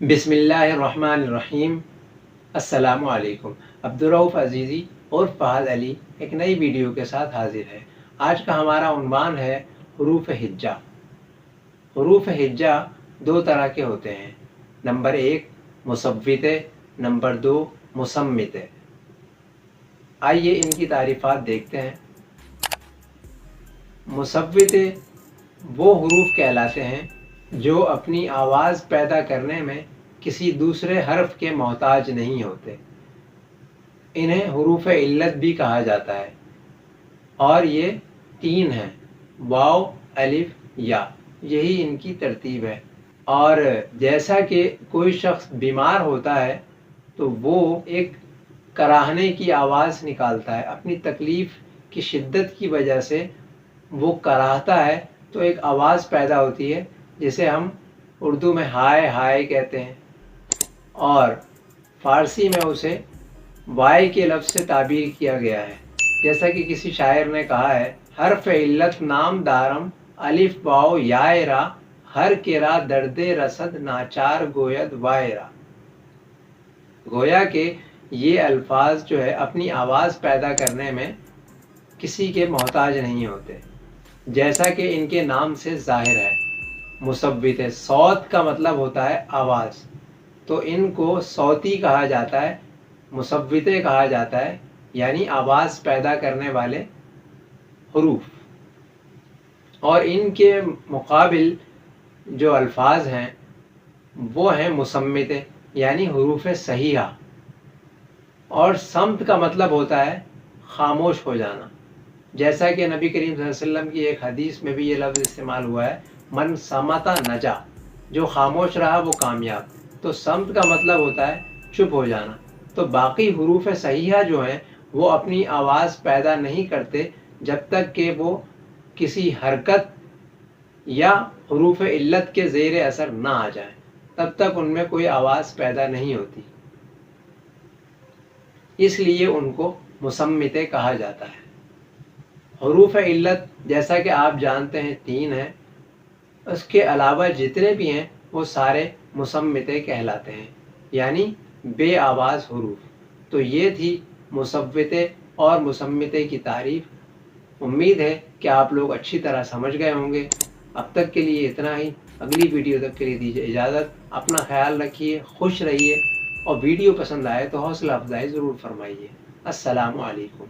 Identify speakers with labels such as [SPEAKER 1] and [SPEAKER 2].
[SPEAKER 1] बिस्मिल्लाहिर्रहमानिर्रहीम। अस्सलामु अलैकुम। अब्दुर्रऊफ़ अज़ीज़ी और फ़हद अली एक नई वीडियो के साथ हाजिर है। आज का हमारा उन्वान है हुरूफ़ हिज्जा। हुरूफ़ हिज्जा दो तरह के होते हैं। नंबर 1 मुसव्विते, नंबर 2 मुसम्मिते। आइए इनकी तारीफ़ात देखते हैं। मुसव्विते वो हुरूफ़ कहलाते हैं जो अपनी आवाज़ पैदा करने में किसी दूसरे हर्फ के मोहताज नहीं होते। इन्हें हुरूफ़ इल्लत भी कहा जाता है और ये 3 हैं, वाव, अलिफ, या। यही इनकी तरतीब है। और जैसा कि कोई शख्स बीमार होता है तो वो एक कराहने की आवाज़ निकालता है, अपनी तकलीफ़ की शिद्दत की वजह से वो कराहता है तो एक आवाज़ पैदा होती है जिसे हम उर्दू में हाय हाय कहते हैं और फ़ारसी में उसे वाय के लफ्ज़ से ताबीर किया गया है। जैसा कि किसी शायर ने कहा है, हर्फ इल्लत नाम दारम अलिफ वाव यायरा, हर केरा दर्दे रसद नाचार गोयद वायरा। गोया के ये अल्फाज जो है अपनी आवाज़ पैदा करने में किसी के मोहताज नहीं होते, जैसा कि इनके नाम से ज़ाहिर है। मुसव्विते, सौत का मतलब होता है आवाज़, तो इनको सौती कहा जाता है, मुसव्विते कहा जाता है, यानी आवाज़ पैदा करने वाले हुरूफ। और इनके मुकाबिल जो अल्फाज हैं वो हैं मुसम्मिते, यानी हुरूफ सहीहा। और सम्त का मतलब होता है खामोश हो जाना, जैसा कि नबी करीम सल्लल्लाहु अलैहि वसल्लम की एक हदीस में भी ये लफ्ज़ इस्तेमाल हुआ है, मन समता नजा, जो खामोश रहा वो कामयाब। तो सम्त का मतलब होता है चुप हो जाना। तो बाकी हुरूफ सहीहा जो हैं वो अपनी आवाज़ पैदा नहीं करते जब तक कि वो किसी हरकत या हुरूफ इल्लत के ज़ेर असर ना आ जाए, तब तक उनमें कोई आवाज़ पैदा नहीं होती। इसलिए उनको मुसम्मिते कहा जाता है। हुरूफ इल्लत जैसा कि आप जानते हैं 3 हैं, उसके अलावा जितने भी हैं वो सारे मुसम्मिते कहलाते हैं, यानी बे आवाज़ हुरूफ। तो ये थी मुसव्विते और मुसम्मिते की तारीफ़। उम्मीद है कि आप लोग अच्छी तरह समझ गए होंगे। अब तक के लिए इतना ही। अगली वीडियो तक के लिए दीजिए इजाज़त। अपना ख्याल रखिए, खुश रहिए और वीडियो पसंद आए तो हौसला अफजाई ज़रूर फरमाइए। अस्सलामु अलैकुम।